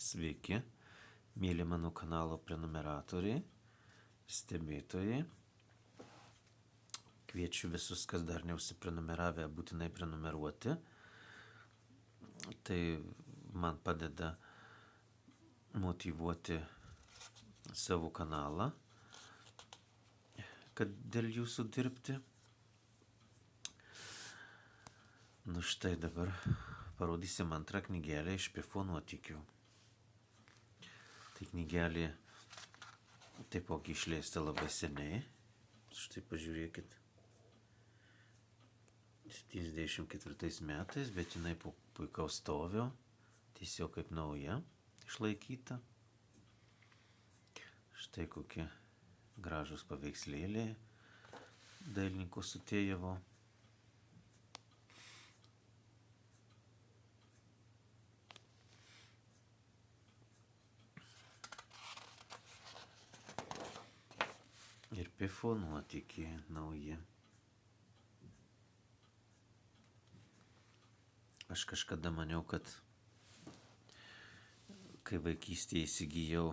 Sveiki, mėly mano kanalo prenumeratoriai, stebėtojai. Kviečiu visus, kas dar neužsiprenumeravę, būtinai prenumeruoti. Tai man padeda motyvuoti savo kanalą, kad dėl jūsų dirbti. Nu štai dabar parodysim antrą knygelę iš Pifo nuotykių. Tai knygelė taipogi išleista labai seniai. Štai pažiūrėkit. 74 metais, bet jinai po puikaus stovio, tiesiog kaip nauja, išlaikyta. Štai kokie gražus paveikslėliai dailininko Sutėjevo. Ir Pifo nuotykiai nauji. Aš kažkada maniau, kad kai vaikystėje įsigijau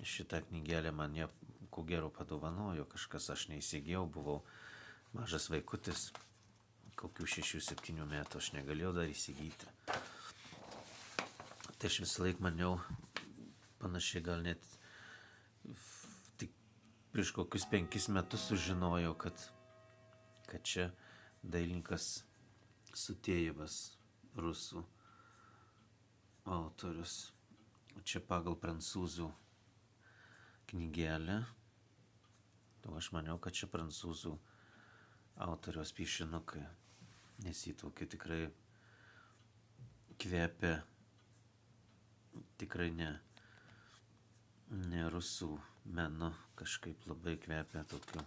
šitą knygelę, man ją ko gero padovanojo kažkas, aš neįsigijau, buvau mažas vaikutis, kokių 6-7 metų, aš negalėjau dar įsigyti. Tai aš visą laiką maniau, panašiai gal net tik prieš kokius 5 metus sužinojau, kad čia dailininkas Sutėjevas, rusų autorius. Čia pagal prancūzų knygelę. O aš maniau, kad čia prancūzų autoriaus piešinukai. Nes jį tokie tikrai kvepia, tikrai ne rusų menu, kažkaip labai kvepia tokiu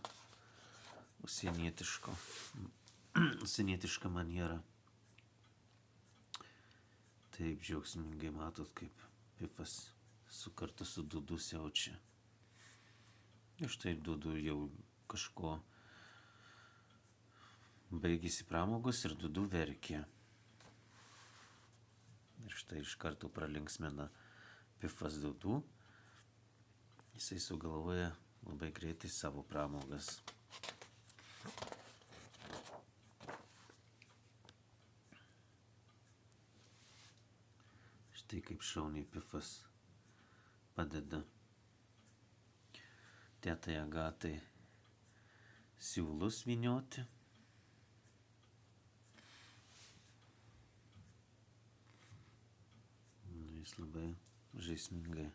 užsienietišką manierą. Taip džiaugsmingai matot, kaip Pifas kartu su Dudu siaučia. Ir štai Dudu jau kažko baigėsi pramogos ir Dudu verkė. Ir štai iš karto pralinksmina Pifas Dudu. Jisai sugalvoja labai greitai savo pramogas. Štai kaip šauniai Pifas padeda tetai Agatai siūlus vynioti. Jis labai žaismingai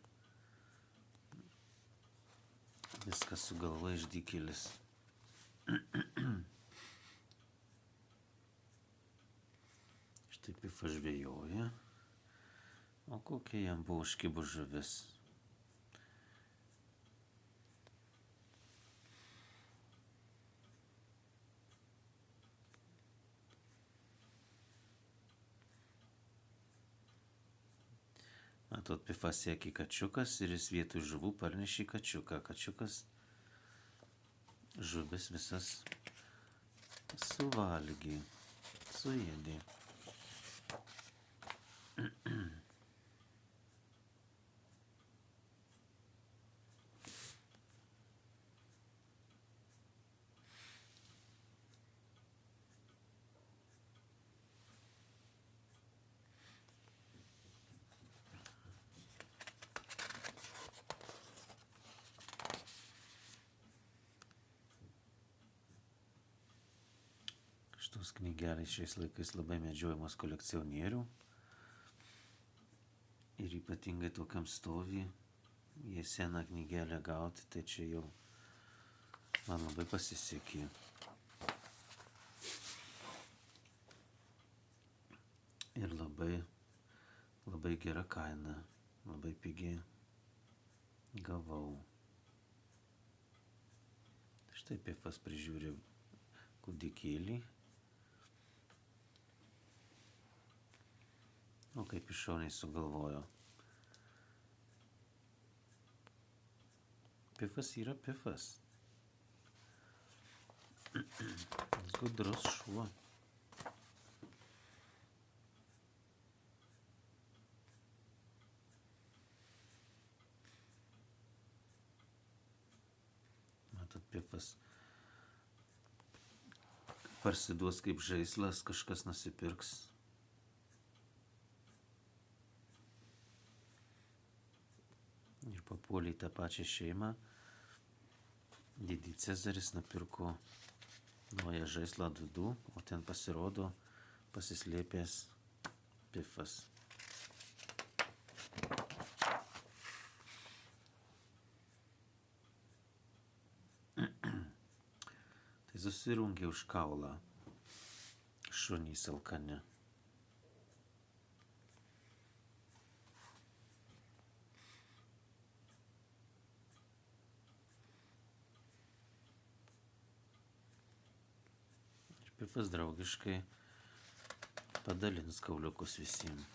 viskas sugalvoja išdykėlis. Štai Pifas žvejoja. O kokia jam buvo užkibus žuvis. Matot, Pifas sekė kačiukas ir jis vietoj žuvų parnešė kačiuką. Kačiukas žuvis visas suvalgė, suėdė. Šitos knygelės šiais laikais labai medžiojamos kolekcionierių. Ir ypatingai tokiam stovy, jei seną knygelę gauti, tai čia jau man labai pasisekė. Ir labai gera kaina, labai pigiai gavau. Štai Pifas prižiūri kūdikėlį. O kaip iš šauniai sugalvojo. Pifas yra Pifas. Jis gudrus šuo. pifas parsiduos kaip žaislas, kažkas nusipirks. Ir papuolė į tą pačią šeimą. Didį Cezaris nupirko naują žaislą Dudu, o ten pasirodo pasislėpęs pifas. Tai susirungė už kaulą šunys alkani. Pifas draugiškai padalins kauliukus visiems.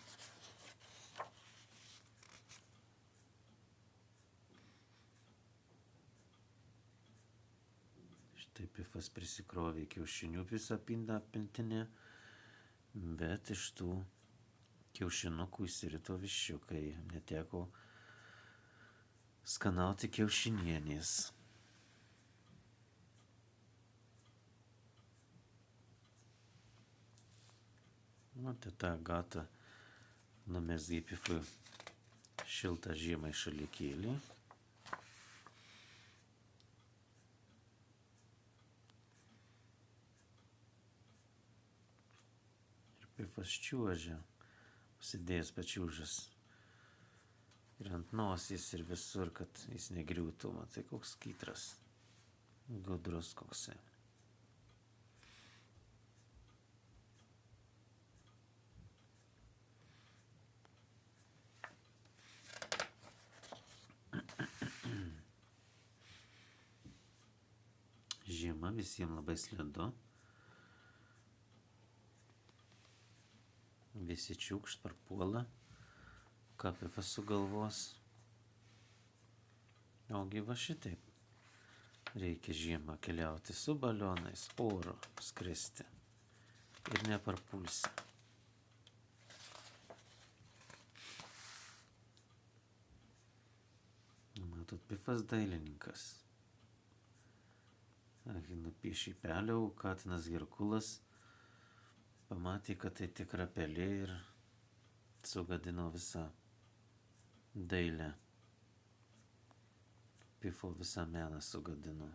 Štai pifas prisikrovė kiaušinių visą pintinę, bet iš tų kiaušinukų išsirito viščiukai, neteko skanauti kiaušinienės. Teta Agata numezgė pifui šiltą žiemai šalikėlį. Ir pifas čiuožė, užsidėjęs pačiūžas. Ir ant nosies ir visur, kad jis negriūtų. Matai, koks kytras, gudrus koksai. Žiema visiems labai slidu. Visi čiukšt parpuola, ką pifas sugalvos. Ogi va šitaip. Reikia žiemą keliauti su balionais, oro skristi ir neparpulsi. Matot, pifas dailininkas. Nupiešė pelę, katinas Herkulas pamatė, kad tai tikra pelė ir sugadino visą dailę. Pifo visą meną sugadino.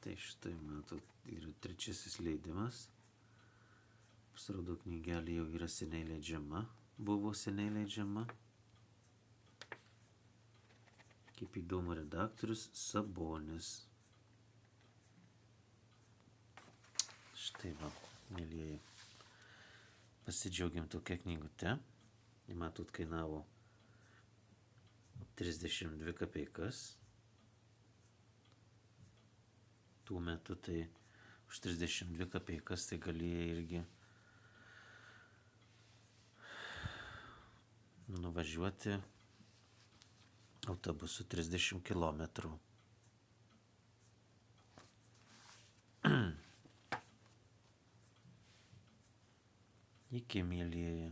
Tai štai, matot, yra trečiasis leidimas. Pasirodo, knygelė jau yra seniai leidžiama. Buvo seniai leidžiama. Kaip įdomu, redaktorius Sabonis. Štai va, mėlyjeji. Pasidžiaugiam tokia knygute. Matot, kainavo 32 kapeikas. Tų metų tai už 32 kapeikas tai galėjai irgi nuvažiuoti autobusu 30 kilometrų. Iki, mėlyjeji.